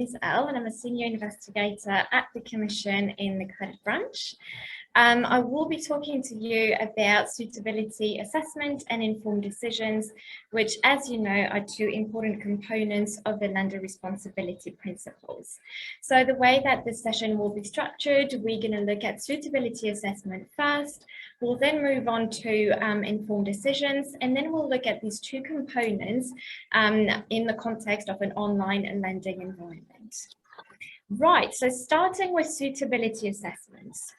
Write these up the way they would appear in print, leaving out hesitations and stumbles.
is Elle, and I'm a senior investigator at the Commission in the credit branch. I will be talking to you about suitability assessment and informed decisions, which, as you know, are two important components of the lender responsibility principles. So the way that this session will be structured, we're going to look at suitability assessment first. We'll then move on to informed decisions, and then we'll look at these two components in the context of an online lending environment. Right, so starting with suitability assessments.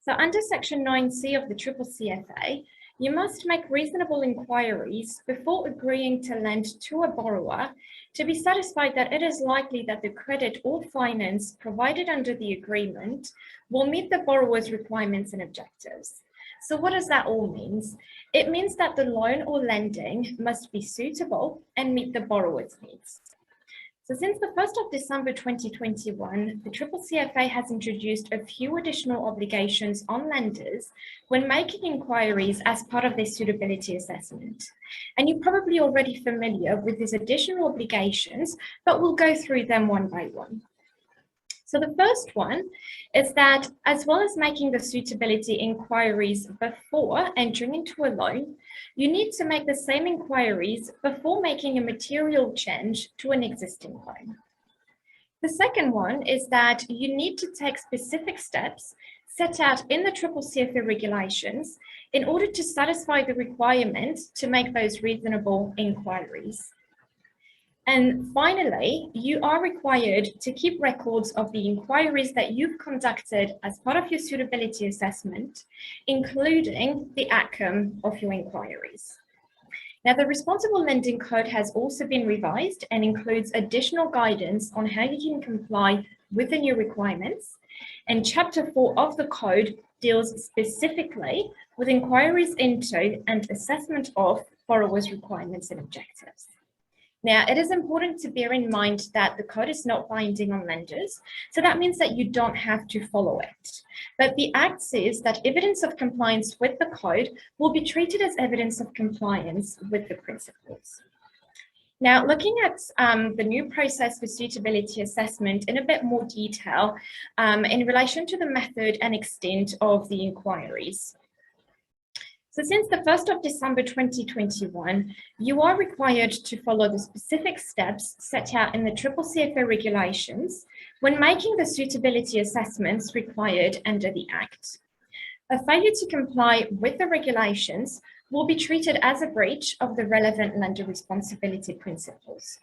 So under Section 9C of the CCCFA, you must make reasonable inquiries before agreeing to lend to a borrower to be satisfied that it is likely that the credit or finance provided under the agreement will meet the borrower's requirements and objectives. So what does that all mean? It means that the loan or lending must be suitable and meet the borrower's needs. So since the 1st of December 2021, the CCCFA has introduced a few additional obligations on lenders when making inquiries as part of their suitability assessment. And you're probably already familiar with these additional obligations, but we'll go through them one by one. So the first one is that as well as making the suitability inquiries before entering into a loan, you need to make the same inquiries before making a material change to an existing loan. The second one is that you need to take specific steps set out in the CCCFA regulations in order to satisfy the requirement to make those reasonable inquiries. And finally, you are required to keep records of the inquiries that you've conducted as part of your suitability assessment, including the outcome of your inquiries. Now, the Responsible Lending Code has also been revised and includes additional guidance on how you can comply with the new requirements. And Chapter 4 of the Code deals specifically with inquiries into and assessment of borrowers' requirements and objectives. Now, it is important to bear in mind that the code is not binding on lenders, so that means that you don't have to follow it. But the Act says that evidence of compliance with the code will be treated as evidence of compliance with the principles. Now, looking at the new process for suitability assessment in a bit more detail in relation to the method and extent of the inquiries. So since the 1st of December 2021, you are required to follow the specific steps set out in the CCCFA regulations when making the suitability assessments required under the Act. A failure to comply with the regulations will be treated as a breach of the relevant lender responsibility principles.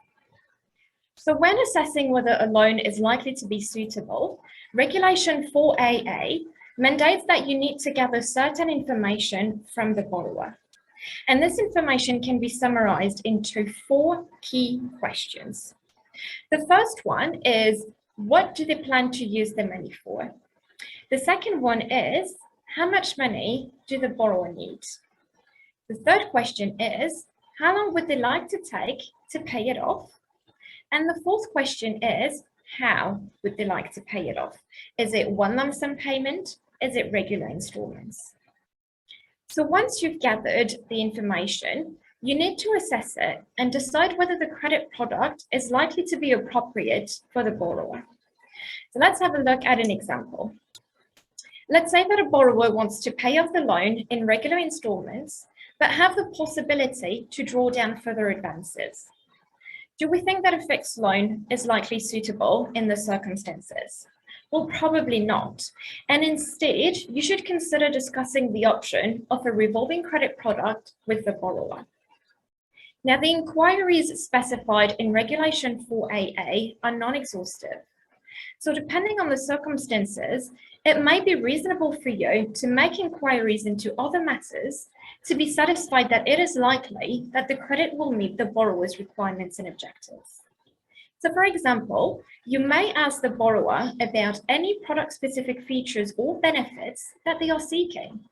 So when assessing whether a loan is likely to be suitable, Regulation 4AA mandates that you need to gather certain information from the borrower. And this information can be summarized into 4 key questions. The first one is, what do they plan to use the money for? The second one is, how much money do the borrower need? The third question is, how long would they like to take to pay it off? And the fourth question is, how would they like to pay it off? Is it one lump sum payment? Is it regular installments? So once you've gathered the information, you need to assess it and decide whether the credit product is likely to be appropriate for the borrower. So let's have a look at an example. Let's say that a borrower wants to pay off the loan in regular installments, but have the possibility to draw down further advances. Do we think that a fixed loan is likely suitable in the circumstances? Well, probably not. And instead, you should consider discussing the option of a revolving credit product with the borrower. Now, the inquiries specified in Regulation 4AA are non-exhaustive. So depending on the circumstances, it may be reasonable for you to make inquiries into other matters to be satisfied that it is likely that the credit will meet the borrower's requirements and objectives. So for example, you may ask the borrower about any product-specific features or benefits that they are seeking.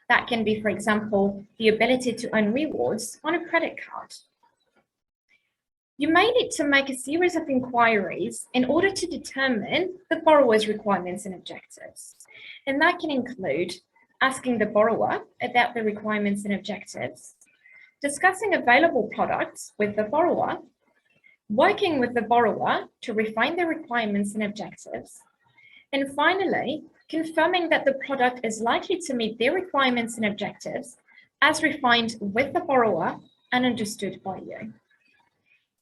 That can be, for example, the ability to earn rewards on a credit card. You may need to make a series of inquiries in order to determine the borrower's requirements and objectives. And that can include asking the borrower about the requirements and objectives, discussing available products with the borrower, working with the borrower to refine their requirements and objectives, and finally, confirming that the product is likely to meet their requirements and objectives as refined with the borrower and understood by you.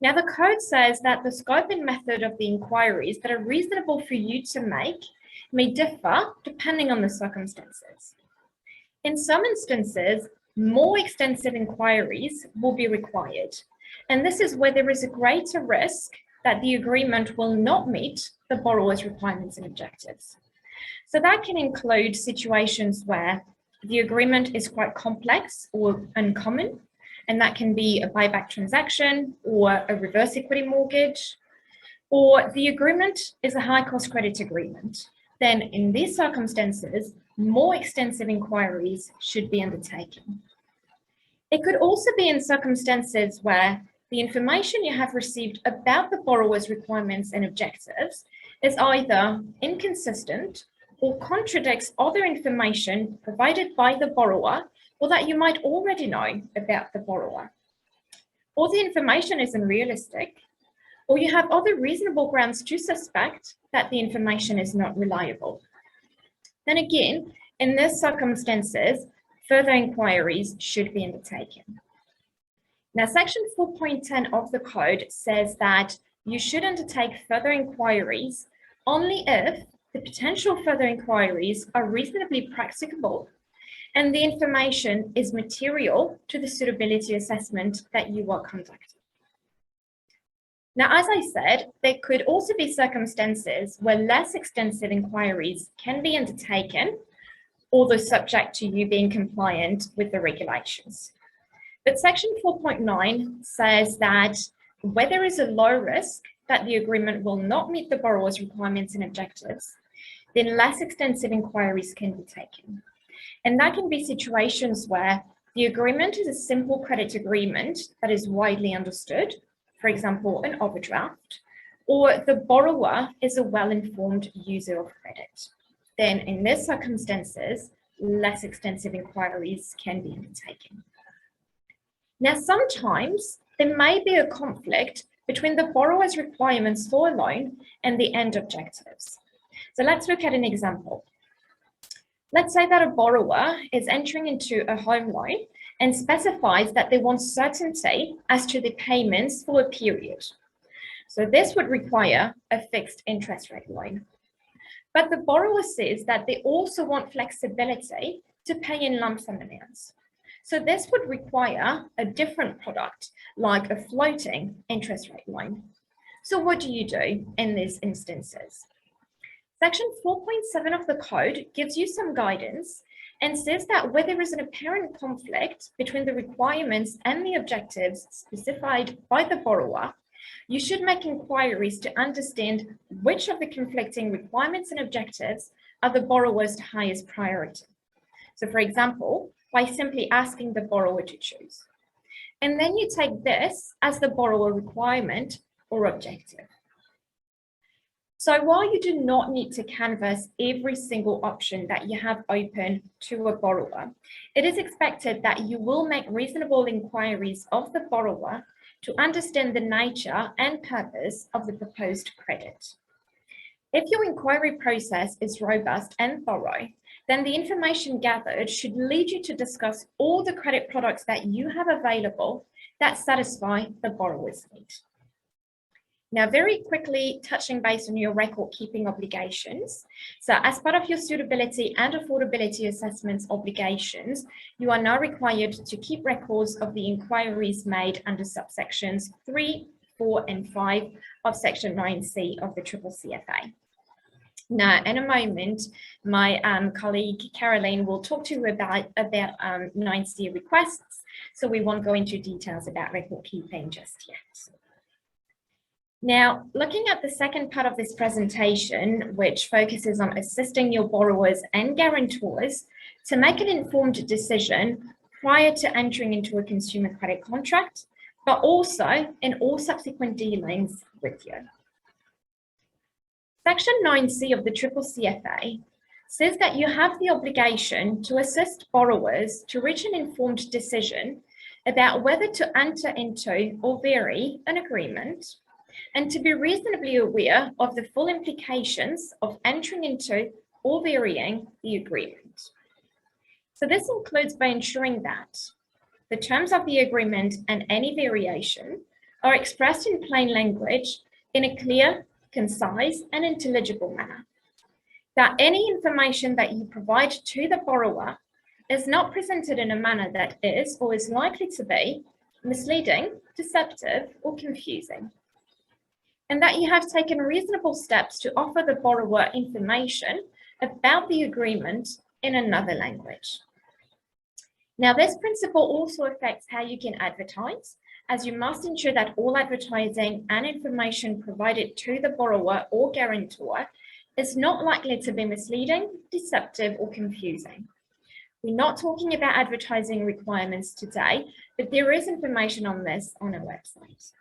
Now, the code says that the scope and method of the inquiries that are reasonable for you to make may differ depending on the circumstances. In some instances, more extensive inquiries will be required, and this is where there is a greater risk that the agreement will not meet the borrower's requirements and objectives. So that can include situations where the agreement is quite complex or uncommon, and that can be a buyback transaction or a reverse equity mortgage, or the agreement is a high cost credit agreement. Then in these circumstances, more extensive inquiries should be undertaken. It could also be in circumstances where the information you have received about the borrower's requirements and objectives is either inconsistent or contradicts other information provided by the borrower or that you might already know about the borrower. Or the information is unrealistic, or you have other reasonable grounds to suspect that the information is not reliable. Then again, in these circumstances, further inquiries should be undertaken. Now, section 4.10 of the code says that you should undertake further inquiries only if the potential further inquiries are reasonably practicable and the information is material to the suitability assessment that you are conducting. Now, as I said, there could also be circumstances where less extensive inquiries can be undertaken, although subject to you being compliant with the regulations. But section 4.9 says that where there is a low risk that the agreement will not meet the borrower's requirements and objectives, then less extensive inquiries can be taken. And that can be situations where the agreement is a simple credit agreement that is widely understood, for example, an overdraft, or the borrower is a well-informed user of credit. Then in these circumstances, less extensive inquiries can be undertaken. Now, sometimes there may be a conflict between the borrower's requirements for a loan and the end objectives. So let's look at an example. Let's say that a borrower is entering into a home loan and specifies that they want certainty as to the payments for a period. So this would require a fixed interest rate loan. But the borrower says that they also want flexibility to pay in lump sum amounts. So this would require a different product, like a floating interest rate loan. So what do you do in these instances? Section 4.7 of the code gives you some guidance and says that where there is an apparent conflict between the requirements and the objectives specified by the borrower, you should make inquiries to understand which of the conflicting requirements and objectives are the borrower's highest priority. So for example, by simply asking the borrower to choose. And then you take this as the borrower requirement or objective. So while you do not need to canvass every single option that you have open to a borrower, it is expected that you will make reasonable inquiries of the borrower to understand the nature and purpose of the proposed credit. If your inquiry process is robust and thorough, then the information gathered should lead you to discuss all the credit products that you have available that satisfy the borrower's need. Now, very quickly touching base on your record keeping obligations. So as part of your suitability and affordability assessments obligations, you are now required to keep records of the inquiries made under subsections 3, 4, and 5 of section 9C of the CCCFA. Now, in a moment, my colleague Caroline will talk to you about 9C requests, so we won't go into details about record keeping just yet. Now, looking at the second part of this presentation, which focuses on assisting your borrowers and guarantors to make an informed decision prior to entering into a consumer credit contract, but also in all subsequent dealings with you. Section 9C of the CCCFA says that you have the obligation to assist borrowers to reach an informed decision about whether to enter into or vary an agreement and to be reasonably aware of the full implications of entering into or varying the agreement. So this includes by ensuring that the terms of the agreement and any variation are expressed in plain language in a clear, concise, and intelligible manner. That any information that you provide to the borrower is not presented in a manner that is or is likely to be misleading, deceptive, or confusing. And that you have taken reasonable steps to offer the borrower information about the agreement in another language. Now, this principle also affects how you can advertise, as you must ensure that all advertising and information provided to the borrower or guarantor is not likely to be misleading, deceptive, or confusing. We're not talking about advertising requirements today, but there is information on this on our website.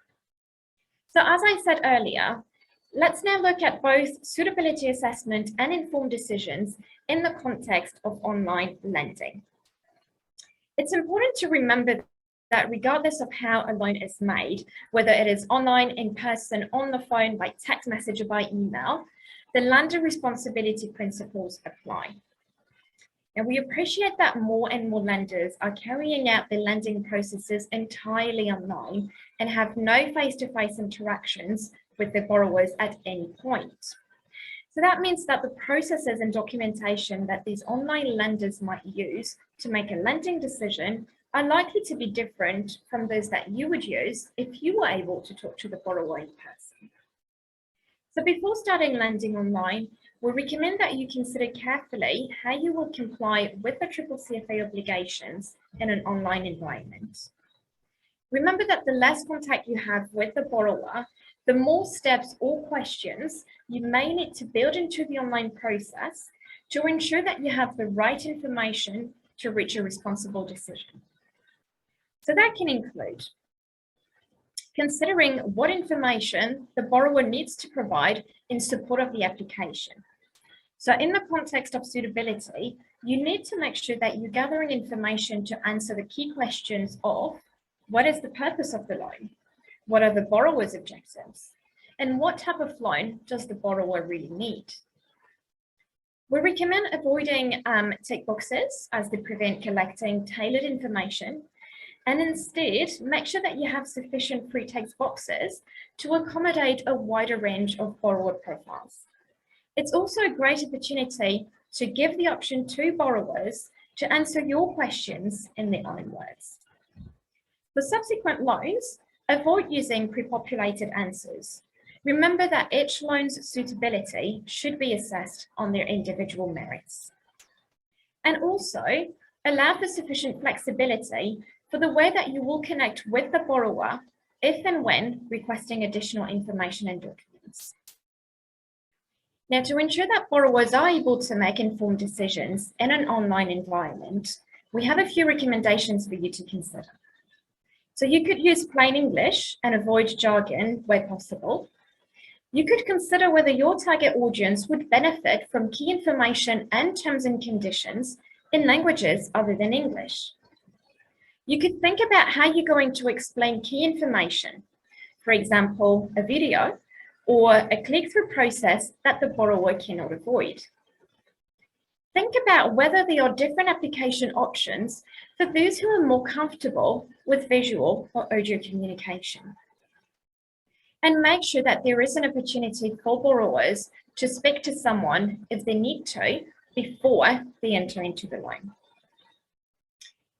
So as I said earlier, let's now look at both suitability assessment and informed decisions in the context of online lending. It's important to remember that regardless of how a loan is made, whether it is online, in person, on the phone, by text message, or by email, the lender responsibility principles apply. And we appreciate that more and more lenders are carrying out their lending processes entirely online and have no face-to-face interactions with their borrowers at any point. So that means that the processes and documentation that these online lenders might use to make a lending decision are likely to be different from those that you would use if you were able to talk to the borrower in person. So before starting lending online, we recommend that you consider carefully how you will comply with the CCCFA obligations in an online environment. Remember that the less contact you have with the borrower, the more steps or questions you may need to build into the online process to ensure that you have the right information to reach a responsible decision. So that can include considering what information the borrower needs to provide in support of the application. So in the context of suitability, you need to make sure that you're gathering information to answer the key questions of what is the purpose of the loan? What are the borrower's objectives? And what type of loan does the borrower really need? We recommend avoiding tick boxes as they prevent collecting tailored information, and instead make sure that you have sufficient free text boxes to accommodate a wider range of borrower profiles. It's also a great opportunity to give the option to borrowers to answer your questions in their own words. For subsequent loans, avoid using pre-populated answers. Remember that each loan's suitability should be assessed on their individual merits. And also, allow for sufficient flexibility for the way that you will connect with the borrower if and when requesting additional information and documents. Now, to ensure that borrowers are able to make informed decisions in an online environment, we have a few recommendations for you to consider. So you could use plain English and avoid jargon where possible. You could consider whether your target audience would benefit from key information and terms and conditions in languages other than English. You could think about how you're going to explain key information, for example, a video or a click-through process that the borrower cannot avoid. Think about whether there are different application options for those who are more comfortable with visual or audio communication. And make sure that there is an opportunity for borrowers to speak to someone if they need to before they enter into the loan.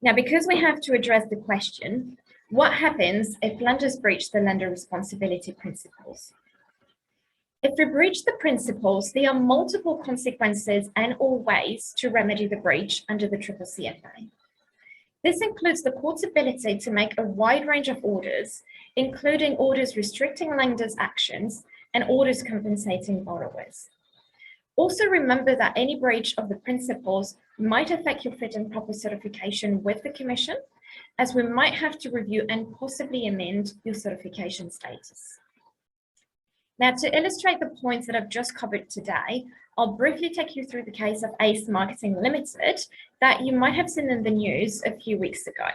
Now, because we have to address the question, what happens if lenders breach the lender responsibility principles? If we breach the principles, there are multiple consequences and or ways to remedy the breach under the CCCFA. This includes the court's ability to make a wide range of orders, including orders restricting lenders' actions and orders compensating borrowers. Also remember that any breach of the principles might affect your fit and proper certification with the Commission, as we might have to review and possibly amend your certification status. Now, to illustrate the points that I've just covered today, I'll briefly take you through the case of Ace Marketing Limited that you might have seen in the news a few weeks ago.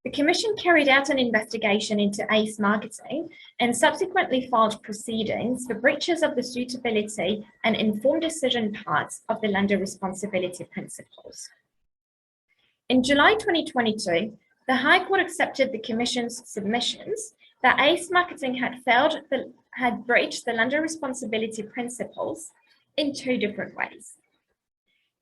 The Commission carried out an investigation into ACE marketing and subsequently filed proceedings for breaches of the suitability and informed decision parts of the lender responsibility principles. In July 2022, the High Court accepted the Commission's submissions that ACE marketing had breached the lender responsibility principles in two different ways.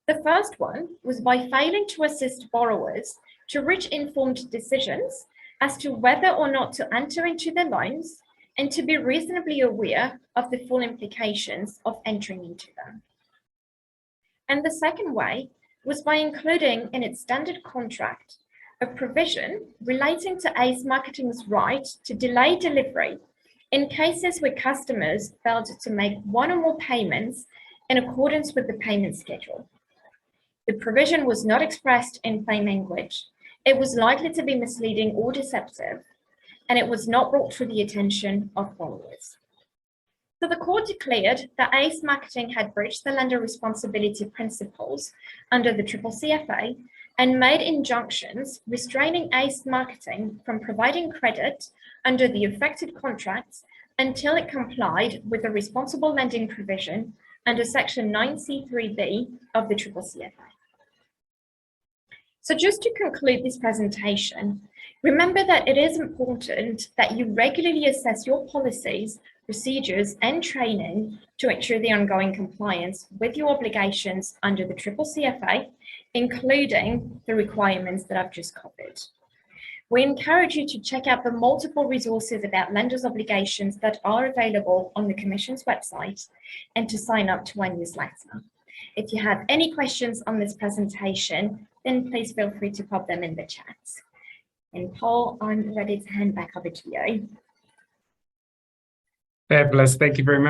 The first one was by failing to assist borrowers to reach informed decisions as to whether or not to enter into their loans and to be reasonably aware of the full implications of entering into them. And the second way was by including in its standard contract a provision relating to ACE marketing's right to delay delivery in cases where customers failed to make one or more payments in accordance with the payment schedule. The provision was not expressed in plain language. It was likely to be misleading or deceptive, and it was not brought to the attention of borrowers. So the court declared that ACE marketing had breached the lender responsibility principles under the CCCFA and made injunctions restraining ACE marketing from providing credit under the affected contracts until it complied with the responsible lending provision under Section 9C3B of the CCCFA. So just to conclude this presentation, remember that it is important that you regularly assess your policies, procedures, and training to ensure the ongoing compliance with your obligations under the CCCFA, including the requirements that I've just covered. We encourage you to check out the multiple resources about lenders' obligations that are available on the Commission's website and to sign up to our newsletter. If you have any questions on this presentation, then please feel free to pop them in the chat. And Paul, I'm ready to hand back over to you. Fabulous. Thank you very much.